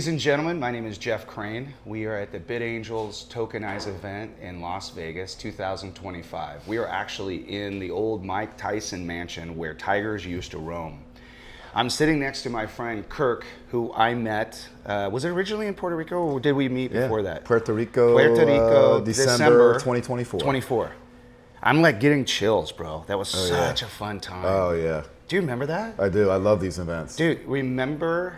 Ladies and gentlemen, my name is Jeff Crane. We are at the Bid Angels Tokenize event in Las Vegas 2025. We are actually in the old Mike Tyson mansion where tigers used to roam. I'm sitting next to my friend Kirk, who I met, was it originally in Puerto Rico or did we meet before that? Puerto Rico, December 2024. 24. I'm like getting chills, bro. That was such a fun time. Oh, yeah. Do you remember that? I do. I love these events. Dude, remember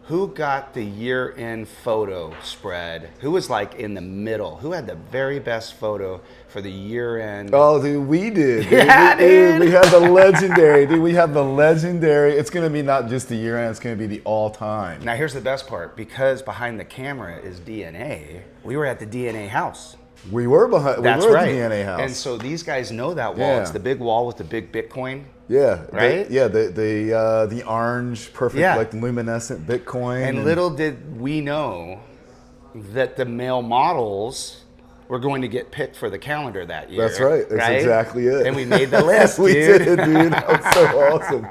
who got the year-end photo spread? Who was like in the middle? Who had the very best photo for the year-end? Oh, dude, we did. Dude. Yeah, dude. We had the legendary. Dude, we have the legendary. It's going to be not just the year-end. It's going to be the all-time. Now, here's the best part. Because behind the camera is DNA, we were at the DNA house. We were behind. That's we were right. at the DNA house. And so these guys know that wall. Yeah. It's the big wall with the big Bitcoin. Yeah. Right? The orange, perfect, like luminescent Bitcoin. And little did we know that the male models were going to get picked for the calendar that year. That's right. That's exactly it. And we made the list, we dude. did, dude. That was so awesome.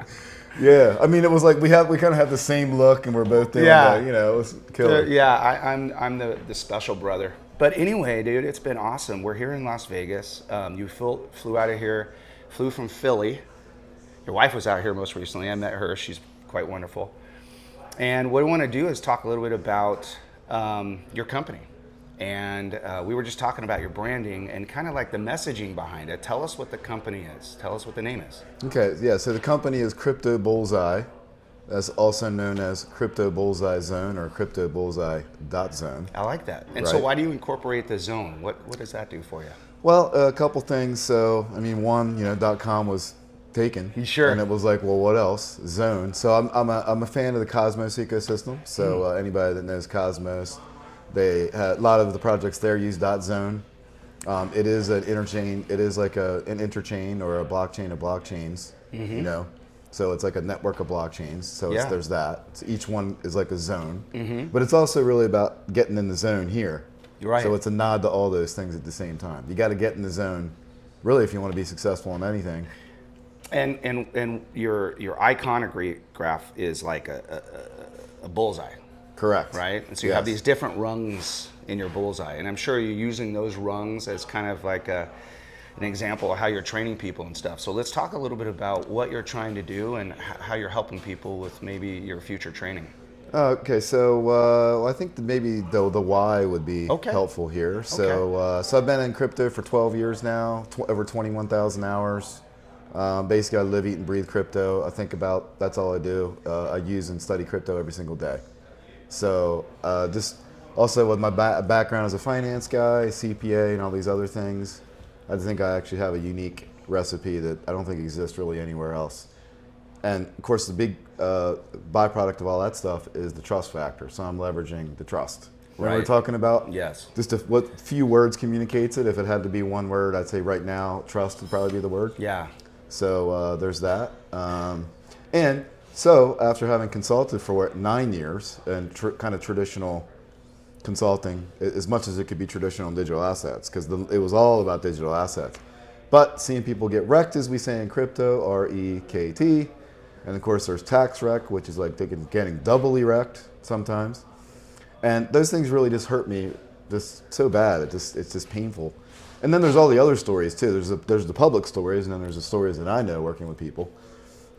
Yeah. I mean, it was like we kind of have the same look, and we're both doing that. You know, it was killer. I'm the special brother. But anyway, dude, it's been awesome. We're here in Las Vegas. You flew out of here, flew from Philly. Your wife was out here most recently. I met her. She's quite wonderful. And what I want to do is talk a little bit about your company. And we were just talking about your branding and kind of like the messaging behind it. Tell us what the company is. Tell us what the name is. Okay, yeah, so the company is Crypto Bullseye. That's also known as Crypto Bullseye Zone or Crypto Bullseye.zone. I like that. And so why do you incorporate the zone? What does that do for you? Well, a couple things. So, I mean, one, .com was taken. Sure. And it was like, well, what else? Zone. So I'm a fan of the Cosmos ecosystem. So anybody that knows Cosmos, they had, a lot of the projects there use .zone. It is an interchain. It is like an interchain or a blockchain of blockchains. So it's like a network of blockchains. So there's that. So each one is like a zone. But it's also really about getting in the zone here. You're right. So it's a nod to all those things at the same time. You got to get in the zone, really, if you want to be successful in anything. And your iconograph is like a bullseye. Correct. Right? And so you have these different rungs in your bullseye. And I'm sure you're using those rungs as kind of like an example of how you're training people and stuff. So let's talk a little bit about what you're trying to do and how you're helping people with maybe your future training. Okay, so I think that maybe the why would be helpful here. So so I've been in crypto for 12 years now, over 21,000 hours. Basically, I live, eat, and breathe crypto. I think about, that's all I do. I use and study crypto every single day. So just also with my background as a finance guy, CPA, and all these other things, I think I actually have a unique recipe that I don't think exists really anywhere else. And of course, the big byproduct of all that stuff is the trust factor. So I'm leveraging the trust. When we're talking about just what few words communicates it. If it had to be one word, I'd say right now, trust would probably be the word. Yeah. So there's that. And so after having consulted for 9 years and kind of traditional consulting, as much as it could be traditional in digital assets, because it was all about digital assets. But seeing people get wrecked, as we say in crypto, R-E-K-T. And of course there's tax wreck, which is like getting doubly wrecked sometimes. And those things really just hurt me just so bad. It's just painful. And then there's all the other stories too. There's the public stories, and then there's the stories that I know working with people.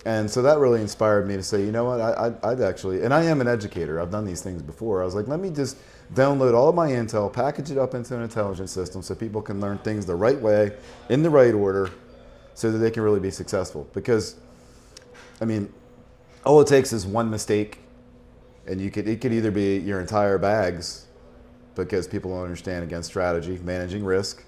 And so that really inspired me to say, you know what, I'd actually, and I am an educator. I've done these things before. I was like, let me just download all of my intel, package it up into an intelligence system so people can learn things the right way, in the right order, so that they can really be successful. Because, I mean, all it takes is one mistake, and it could either be your entire bags, because people don't understand, again, strategy, managing risk,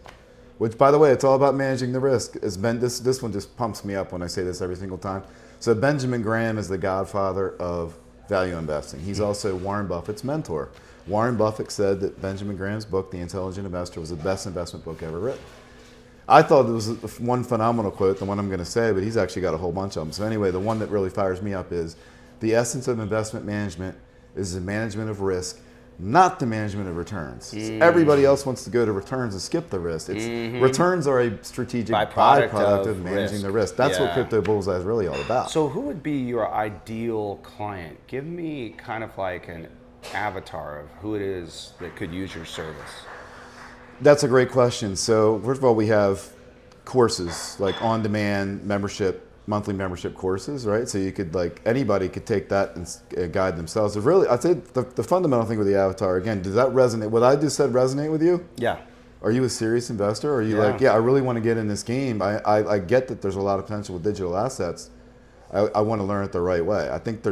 which, by the way, it's all about managing the risk. This one just pumps me up when I say this every single time. So Benjamin Graham is the godfather of value investing. He's also Warren Buffett's mentor. Warren Buffett said that Benjamin Graham's book, The Intelligent Investor, was the best investment book ever written. I thought it was one phenomenal quote, the one I'm going to say, but he's actually got a whole bunch of them. So anyway, the one that really fires me up is, the essence of investment management is the management of risk, not the management of returns. Everybody else wants to go to returns and skip the risk. Returns are a strategic byproduct of managing the risk. That's what Crypto Bullseye is really all about. So who would be your ideal client? Give me kind of like avatar of who it is that could use your service? That's a great question. So first of all, we have courses like on-demand membership, monthly membership courses, right? So you could anybody could take that and guide themselves. Really, I'd say the fundamental thing with the avatar, again, does that resonate? What I just said resonate with you? Yeah. Are you a serious investor? Or are you I really want to get in this game. I get that there's a lot of potential with digital assets. I want to learn it the right way. I think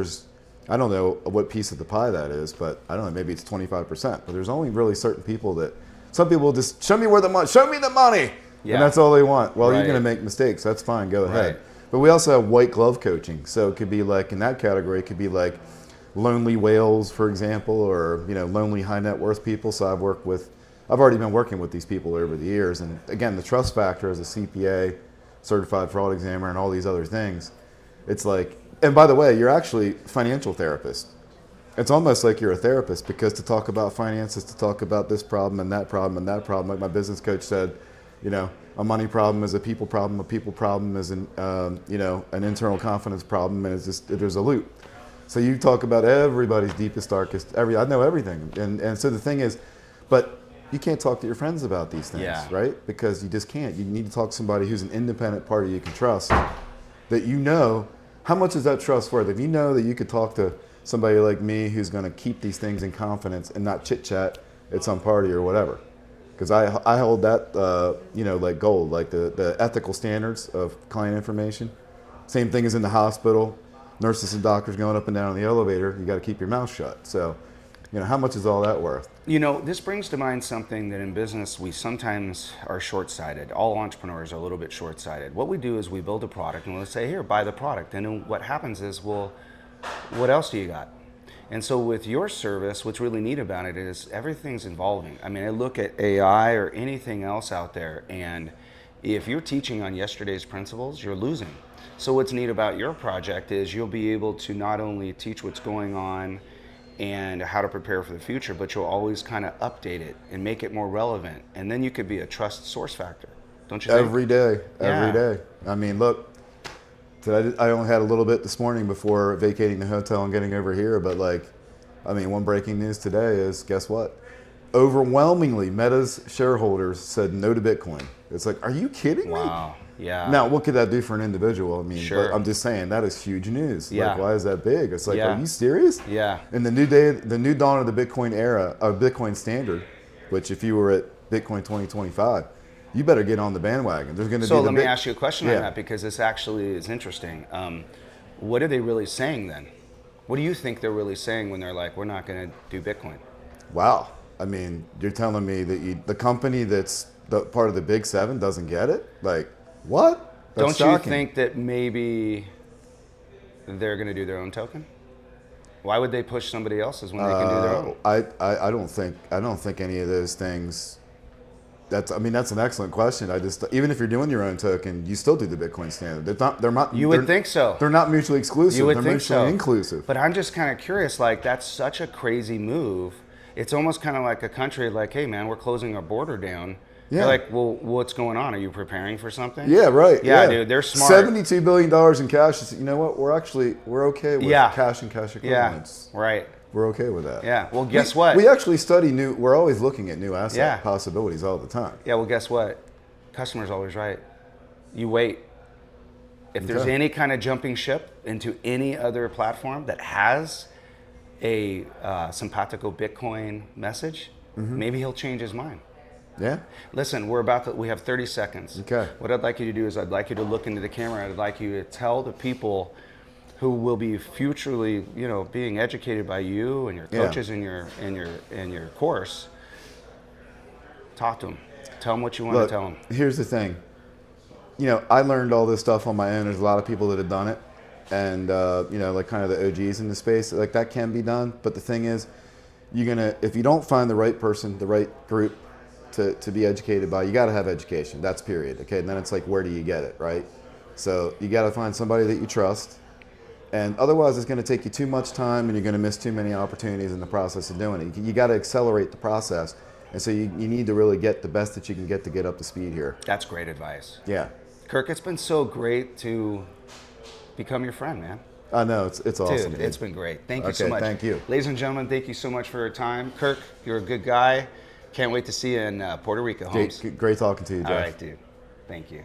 I don't know what piece of the pie that is, but I don't know, maybe it's 25%. But there's only really certain people that, some people just, show me the money. Yeah. And that's all they want. Well, you're Right. going to make mistakes. That's fine. Go ahead. Right. But we also have white glove coaching. So it could be in that category, it could be lonely whales, for example, or, lonely high net worth people. So I've already been working with these people over the years. And again, the trust factor as a CPA, certified fraud examiner, and all these other things, it's and by the way, you're actually a financial therapist. It's almost like you're a therapist, because to talk about finances, to talk about this problem and that problem and that problem, like my business coach said, a money problem is a people problem is an internal confidence problem, and there's a loop. So you talk about everybody's deepest, darkest, I know everything. And so the thing is, but you can't talk to your friends about these things, Yeah. right? Because you just can't. You need to talk to somebody who's an independent party you can trust, that how much is that trust worth? If you know that you could talk to somebody like me who's going to keep these things in confidence and not chit chat at some party or whatever. Because I hold that, like gold, like the ethical standards of client information. Same thing as in the hospital, nurses and doctors going up and down the elevator, you got to keep your mouth shut. So, how much is all that worth? This brings to mind something that in business we sometimes are short-sighted. All entrepreneurs are a little bit short-sighted. What we do is we build a product and we'll say, here, buy the product. And then what happens is, well, what else do you got? And so with your service, what's really neat about it is everything's evolving. I mean, I look at AI or anything else out there, and if you're teaching on yesterday's principles, you're losing. So what's neat about your project is you'll be able to not only teach what's going on and how to prepare for the future, but you'll always kind of update it and make it more relevant. And then you could be a trust source factor, don't you think? Every day. Yeah. I mean, look, I only had a little bit this morning before vacating the hotel and getting over here, but one breaking news today is, guess what? Overwhelmingly, Meta's shareholders said no to Bitcoin. It's are you kidding me? Wow. Yeah. Now, what could that do for an individual? I mean, Sure. but I'm just saying that is huge news. Yeah. Why is that big? It's Yeah. are you serious? Yeah. In the new dawn of the Bitcoin era, of Bitcoin standard, which if you were at Bitcoin 2025, you better get on the bandwagon. There's going to be. So let me ask you a question Yeah. on that, because this actually is interesting. What are they really saying then? What do you think they're really saying when they're like, we're not going to do Bitcoin? Wow. I mean, you're telling me that the company that's part of the Big Seven doesn't get it? What? That's Don't you shocking. think that maybe they're going to do their own token? Why would they push somebody else's when they can do their own? I don't think any of those things. That's an excellent question. Even if you're doing your own token, you still do the Bitcoin standard. They're not. You would think so. They're not mutually exclusive. You would they're think mutually so. inclusive. But I'm just kind of curious, that's such a crazy move. It's almost kind of like a country Yeah. hey man, we're closing our border down. They're like, well, what's going on? Are you preparing for something? Yeah, right. Yeah, dude, they're smart. $72 billion in cash. You know what? We're okay with cash and cash equivalents. Yeah, right. We're okay with that. Yeah, well, guess what? We actually study we're always looking at new asset Yeah. possibilities all the time. Yeah, well, guess what? Customer's always right. You wait. If there's Okay. any kind of jumping ship into any other platform that has a simpatico Bitcoin message, maybe he'll change his mind. Yeah. Listen, we have 30 seconds. Okay. What I'd like you to do is I'd like you to look into the camera. I'd like you to tell the people who will be futurely, being educated by you and your coaches in your course. Talk to them. Tell them what you want to tell them. Here's the thing. I learned all this stuff on my own. There's a lot of people that have done it, and kind of the OGs in the space. That can be done. But the thing is, if you don't find the right person, the right group to be educated by, you got to have education. That's period. Okay, and then it's where do you get it, right? So you got to find somebody that you trust. And otherwise, it's going to take you too much time, and you're going to miss too many opportunities in the process of doing it. You got to accelerate the process, and so you need to really get the best that you can get to get up to speed here. That's great advice. Yeah. Kirk, it's been so great to become your friend, man. I know, it's awesome. Dude, it's been great. Thank you so Okay, much. thank you. Ladies and gentlemen, thank you so much for your time. Kirk, you're a good guy. Can't wait to see you in Puerto Rico, Holmes. Great talking to you, Jeff. All right, dude. Thank you.